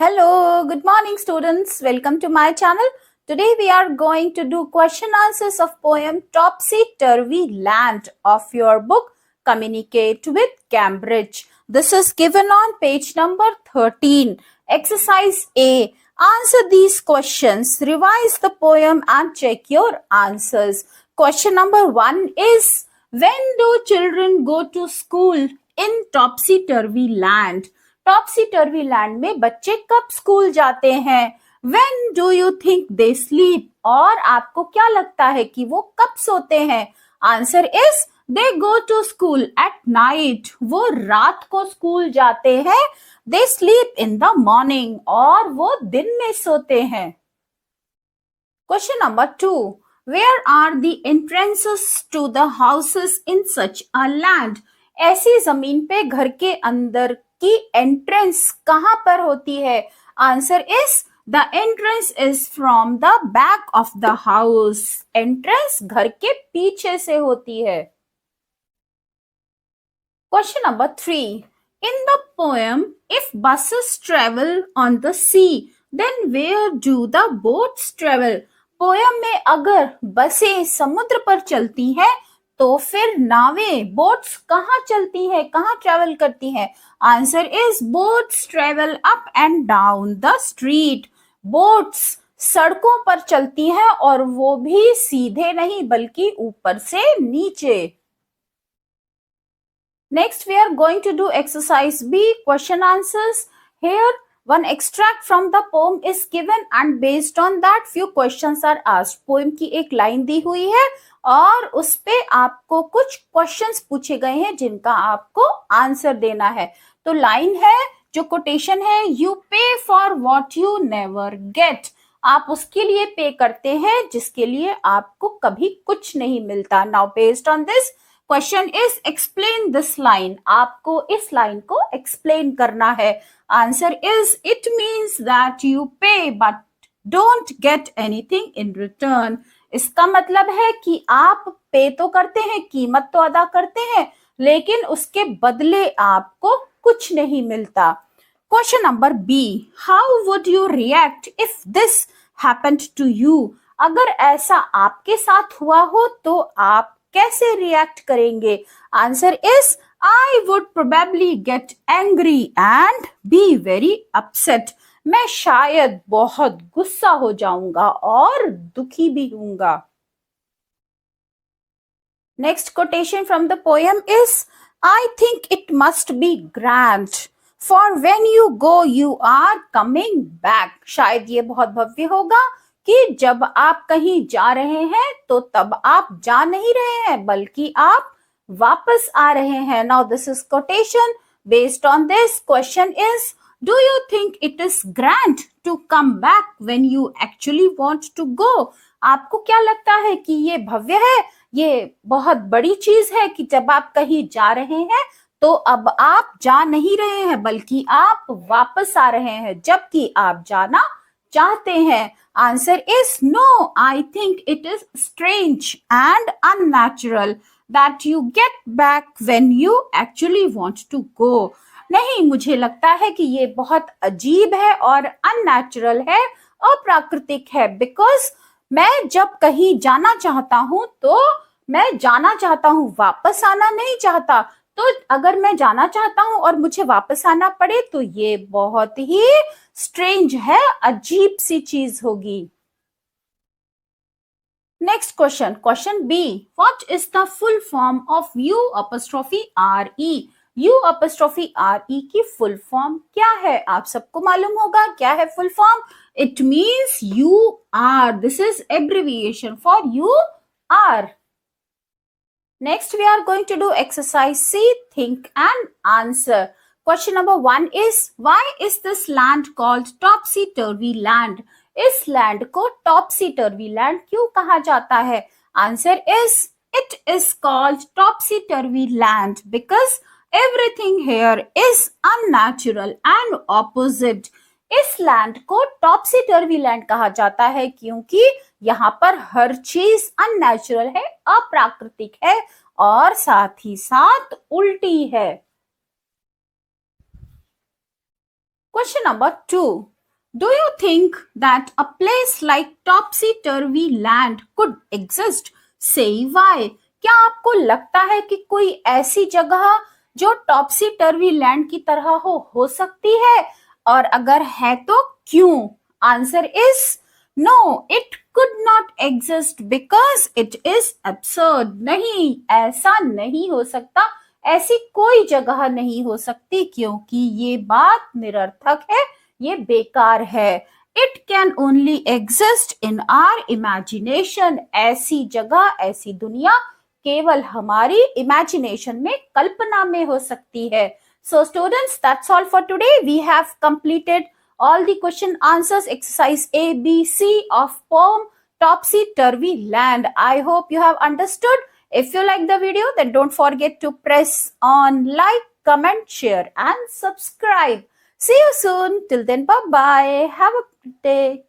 Hello, good morning students. Welcome to my channel. Today we are going to do question answers of poem Topsy-Turvy Land of your book Communicate with Cambridge. This is given on page number 13. Exercise A. Answer these questions. Revise the poem and check your answers. Question number 1 is, when do children go to school in Topsy-Turvy Land? Topsy टर्वी land में बच्चे कब school जाते हैं? When do you think they sleep? और आपको क्या लगता है कि वो कब सोते हैं? Answer is they go to school at night. वो रात को स्कूल जाते हैं. They sleep in the morning. और वो दिन में सोते हैं. Question number 2. Where are the entrances to the houses in such a land? ऐसी जमीन पे घर के अंदर की एंट्रेंस कहां पर होती है? Answer is the entrance is from the back of the house. Entrance घर के पीछे से होती है. Question number 3. In the poem if buses travel on the sea then where do the boats travel? Poem में अगर बसें समुद्र पर चलती हैं तो फिर नावें बोट्स कहाँ चलती हैं, कहाँ ट्रेवल करती हैं? Answer is boats travel up and down the street. Boats सड़कों पर चलती हैं और वो भी सीधे नहीं बल्कि ऊपर से नीचे. Next we are going to do exercise B, question answers. Here one extract from the poem is given and based on that few questions are asked. Poem की एक लाइन दी हुई है और उस पे आपको कुछ क्वेश्चंस पूछे गए हैं जिनका आपको आंसर देना है. तो लाइन है, जो कोटेशन है, यू पे for what you never get. आप उसके लिए पे करते हैं जिसके लिए आपको कभी कुछ नहीं मिलता. Now based on this question is explain this line. आपको इस लाइन को एक्सप्लेन करना है. Answer is it means that you pay but don't get anything in return. इसका मतलब है कि आप पे तो करते हैं, कीमत तो अदा करते हैं, लेकिन उसके बदले आपको कुछ नहीं मिलता. Question number B, how would you react if this happened to you? अगर ऐसा आपके साथ हुआ हो तो आप कैसे रिएक्ट करेंगे? Answer is I would probably get angry and be very upset. मैं शायद बहुत गुस्सा हो जाऊंगा और दुखी भी हूंगा. Next quotation from the poem is, I think it must be grand. For when you go, you are coming back. शायद ये बहुत भव्य होगा कि जब आप कहीं जा रहे हैं तो तब आप जा नहीं रहे हैं बल्कि आप वापस आ रहे हैं. Now this is quotation. Based on this question is, do you think it is grand to come back when you actually want to go? आपको क्या लगता है कि ये भव्य है, ये बहुत बड़ी चीज है कि जब आप कहीं जा रहे हैं तो अब आप जा नहीं रहे हैं बल्कि आप वापस आ रहे हैं जबकि आप जाना चाहते हैं? Answer is no, I think it is strange and unnatural that you get back when you actually want to go. नहीं, मुझे लगता है कि ये बहुत अजीब है और अननेचुरल है, अप्राकृतिक है. बिकॉज मैं जब कहीं जाना चाहता हूं तो मैं जाना चाहता हूं, वापस आना नहीं चाहता. तो अगर मैं जाना चाहता हूं और मुझे वापस आना पड़े तो ये बहुत ही स्ट्रेंज है, अजीब सी चीज होगी. Next question, question B. What is the full form of U apostrophe RE? U apostrophe RE की full form क्या है? आप सबको मालूम होगा क्या है full form? It means you are. This is abbreviation for you are. Next we are going to do exercise C, think and answer. Question number 1 is, why is this land called Topsy-Turvy Land? इस land को Topsy टर्वी land क्यों कहा जाता है? Answer is it is called Topsy टर्वी land because everything here is unnatural and opposite. इस land को Topsy टर्वी land कहा जाता है क्योंकि यहाँ पर हर चीज अननेचुरल है, अप्राकृतिक है और साथ ही साथ उल्टी है. Question number 2. Do you think that a place like topsy-turvy land could exist? Say why. क्या आपको लगता है कि कोई ऐसी जगह जो टॉपसी टर्वी लैंड की तरह हो सकती है? और अगर है तो क्यों? Answer is no, it could not exist because it is absurd. नहीं, ऐसा नहीं हो सकता. ऐसी कोई जगह नहीं हो सकती क्योंकि ये बात निरर्थक है, ये बेकार है. It can only exist in our imagination. ऐसी जगह, ऐसी दुनिया केवल हमारी इमेजिनेशन में, कल्पना में हो सकती है. So students, that's all for today. We have completed all the question answers exercise A, B, C of poem Topsy Turvy Land. I hope you have understood. If you like the video, then don't forget to press on like, comment, share and subscribe. See you soon. Till then, bye-bye. Have a good day.